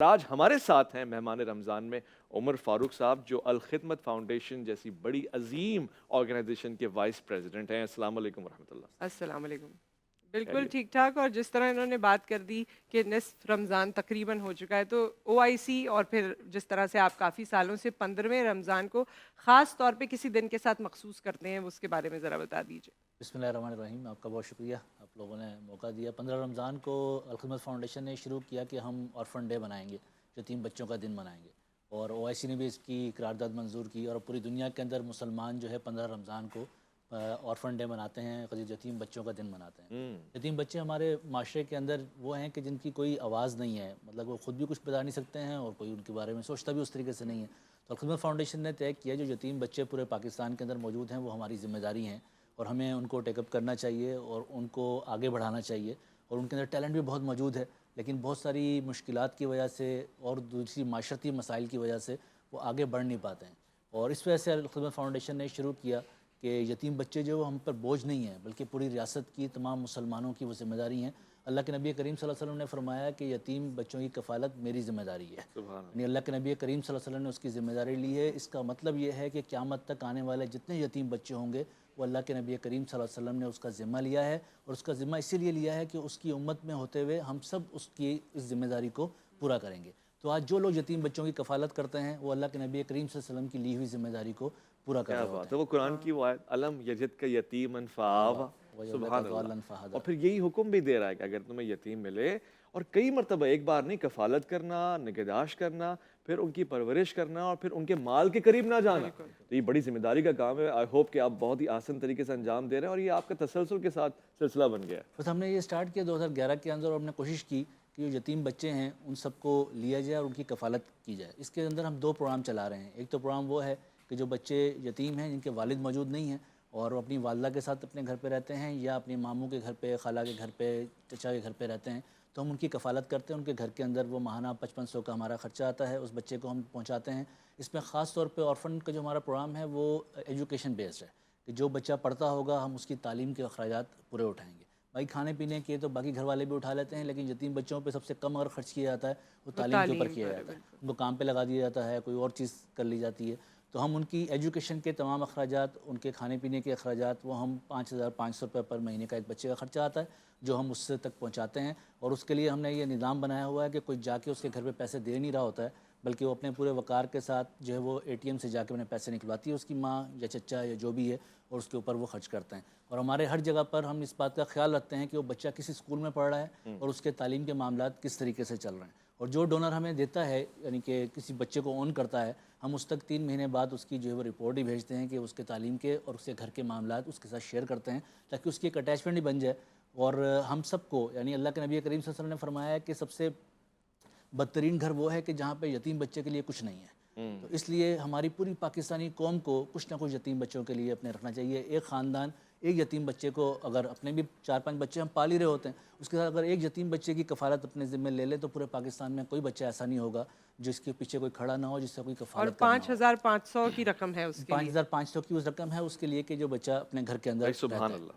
آج ہمارے ساتھ ہیں مہمان رمضان میں عمر فاروق صاحب، جو الخدمت فاؤنڈیشن جیسی بڑی عظیم آرگنائزیشن کے وائس پریزیڈنٹ ہیں۔ السلام علیکم ورحمۃ اللہ۔ السلام علیکم۔ بالکل خیریت؟ ٹھیک ٹھاک، اور جس طرح انہوں نے بات کر دی کہ نصف رمضان تقریباً ہو چکا ہے، تو او آئی سی اور پھر جس طرح سے آپ کافی سالوں سے 15ویں رمضان کو خاص طور پہ کسی دن کے ساتھ مخصوص کرتے ہیں، اس کے بارے میں ذرا بتا دیجیے۔ بسم اللہ الرحمن الرحیم۔ آپ کا بہت شکریہ، آپ لوگوں نے موقع دیا۔ 15 رمضان کو الخدمت فاؤنڈیشن نے شروع کیا کہ ہم آرفن ڈے منائیں گے، یتیم بچوں کا دن منائیں گے، اور او آئی سی نے بھی اس کی قرارداد منظور کی، اور پوری دنیا کے اندر مسلمان جو ہے 15 رمضان کو آرفن ڈے مناتے ہیں، یتیم بچوں کا دن مناتے ہیں۔ یتیم بچے ہمارے معاشرے کے اندر وہ ہیں کہ جن کی کوئی آواز نہیں ہے، مطلب وہ خود بھی کچھ بتا نہیں سکتے ہیں اور کوئی ان کے بارے میں سوچتا بھی اس طریقے سے نہیں ہے۔ تو الخدمت فاؤنڈیشن نے طے کیا جو یتیم بچے پورے پاکستان کے اندر موجود ہیں وہ ہماری ذمہ داری ہیں، اور ہمیں ان کو ٹیک اپ کرنا چاہیے اور ان کو آگے بڑھانا چاہیے۔ اور ان کے اندر ٹیلنٹ بھی بہت موجود ہے، لیکن بہت ساری مشکلات کی وجہ سے اور دوسری معاشرتی مسائل کی وجہ سے وہ آگے بڑھ نہیں پاتے ہیں، اور اس وجہ سے الخدمت فاؤنڈیشن نے شروع کیا کہ یتیم بچے جو ہم پر بوجھ نہیں ہیں بلکہ پوری ریاست کی تمام مسلمانوں کی وہ ذمہ داری ہیں۔ اللہ کے نبی کریم صلی اللہ علیہ وسلم نے فرمایا کہ یتیم بچوں کی کفالت میری ذمہ داری ہے، سبحان یعنی اللہ کے نبی کریم صلی اللہ علیہ وسلم نے اس کی ذمہ داری لی ہے۔ اس کا مطلب یہ ہے کہ قیامت تک آنے والے جتنے یتیم بچے ہوں گے وہ اللہ کے نبی کریم صلی اللہ علیہ وسلم نے اس کا ذمہ لیا ہے، اور اس کا ذمہ اسی لیے لیا ہے کہ اس کی امت میں ہوتے ہوئے ہم سب اس کی اس ذمہ داری کو پورا کریں گے۔ تو آج جو لوگ یتیم بچوں کی کفالت کرتے ہیں وہ اللہ کے نبی کریم صلی اللہ علیہ وسلم کی لی ہوئی ذمہ داری کو پورا کر کیا رہے بات ہوتے ہے، ہیں۔ وہ قرآن کی وہ آیت الم یجد کا یتیما فآویٰ، سبحان اللہ۔ اور پھر یہی حکم بھی دے رہا ہے کہ اگر تمہیں یتیم ملے، اور کئی مرتبہ، ایک بار نہیں، کفالت کرنا، نگہداشت کرنا، پھر ان کی پرورش کرنا، اور پھر ان کے مال کے قریب نہ جانا، تو یہ بڑی ذمہ داری کا کام ہے۔ آئی ہوپ کہ آپ بہت ہی آسان طریقے سے انجام دے رہے ہیں، اور یہ آپ کا تسلسل کے ساتھ سلسلہ بن گیا ہے۔ بس ہم نے یہ سٹارٹ کیا 2011 کے اندر، اور ہم نے کوشش کی کہ جو یتیم بچے ہیں ان سب کو لیا جائے اور ان کی کفالت کی جائے۔ اس کے اندر ہم 2 پروگرام چلا رہے ہیں۔ ایک تو پروگرام وہ ہے کہ جو بچے یتیم ہیں جن کے والد موجود نہیں ہیں اور وہ اپنی والدہ کے ساتھ اپنے گھر پہ رہتے ہیں یا اپنی ماموں کے گھر پہ، خالہ کے گھر پہ، چچا کے گھر پہ رہتے ہیں، تو ہم ان کی کفالت کرتے ہیں۔ ان کے گھر کے اندر وہ ماہانہ 5500 کا ہمارا خرچہ آتا ہے، اس بچے کو ہم پہنچاتے ہیں۔ اس میں خاص طور پہ آرفن کا جو ہمارا پروگرام ہے وہ ایجوکیشن بیسڈ ہے، کہ جو بچہ پڑھتا ہوگا ہم اس کی تعلیم کے اخراجات پورے اٹھائیں گے۔ بھائی کھانے پینے کے تو باقی گھر والے بھی اٹھا لیتے ہیں، لیکن یتیم بچوں پہ سب سے کم اگر خرچ کیا جاتا ہے وہ تعلیم کے اوپر کیا جاتا ہے۔ ان کو کام پہ لگا دیا جاتا ہے، کوئی اور چیز کر لی جاتی ہے۔ تو ہم ان کی ایجوکیشن کے تمام اخراجات، ان کے کھانے پینے کے اخراجات، وہ ہم 5500 روپے پر مہینے کا ایک بچے کا خرچہ آتا ہے جو ہم اس سے تک پہنچاتے ہیں۔ اور اس کے لیے ہم نے یہ نظام بنایا ہوا ہے کہ کوئی جا کے اس کے گھر پہ پیسے دے نہیں رہا ہوتا ہے، بلکہ وہ اپنے پورے وقار کے ساتھ جو ہے وہ اے ٹی ایم سے جا کے انہیں پیسے نکلواتی ہے اس کی ماں یا چچا یا جو بھی ہے، اور اس کے اوپر وہ خرچ کرتے ہیں۔ اور ہمارے ہر جگہ پر ہم اس بات کا خیال رکھتے ہیں کہ وہ بچہ کسی اسکول میں پڑھ رہا ہے اور اس کے تعلیم کے معاملات کس طریقے سے چل رہے ہیں۔ اور جو ڈونر ہمیں دیتا ہے، یعنی کہ کسی بچے کو اون کرتا ہے، ہم اس تک 3 مہینے بعد اس کی جو ہے وہ رپورٹ ہی بھیجتے ہیں کہ اس کے تعلیم کے اور اس کے گھر کے معاملات اس کے ساتھ شیئر کرتے ہیں، تاکہ اس کی ایک اٹیچمنٹ ہی بن جائے۔ اور ہم سب کو، یعنی اللہ کے نبی کریم صلی اللہ علیہ وسلم نے فرمایا ہے کہ سب سے بدترین گھر وہ ہے کہ جہاں پہ یتیم بچے کے لیے کچھ نہیں ہے۔ تو اس لیے ہماری پوری پاکستانی قوم کو کچھ نہ کچھ یتیم بچوں کے لیے اپنے رکھنا چاہیے۔ ایک خاندان ایک یتیم بچے کو، اگر اپنے بھی 4-5 بچے ہم پال ہی رہے ہوتے ہیں، اس کے ساتھ اگر ایک یتیم بچے کی کفالت اپنے ذمہ لے لے تو پورے پاکستان میں کوئی بچہ ایسا نہیں ہوگا جس کے پیچھے کوئی کھڑا نہ ہو، جس سے کوئی اور کفالت کرنا ہو۔ 5500 کی رقم ہے اس کے لیے۔ 5500 کی اس رقم ہے اس کے لیے کہ جو بچہ اپنے گھر کے اندر سبحان رہتا ہے۔ اللہ۔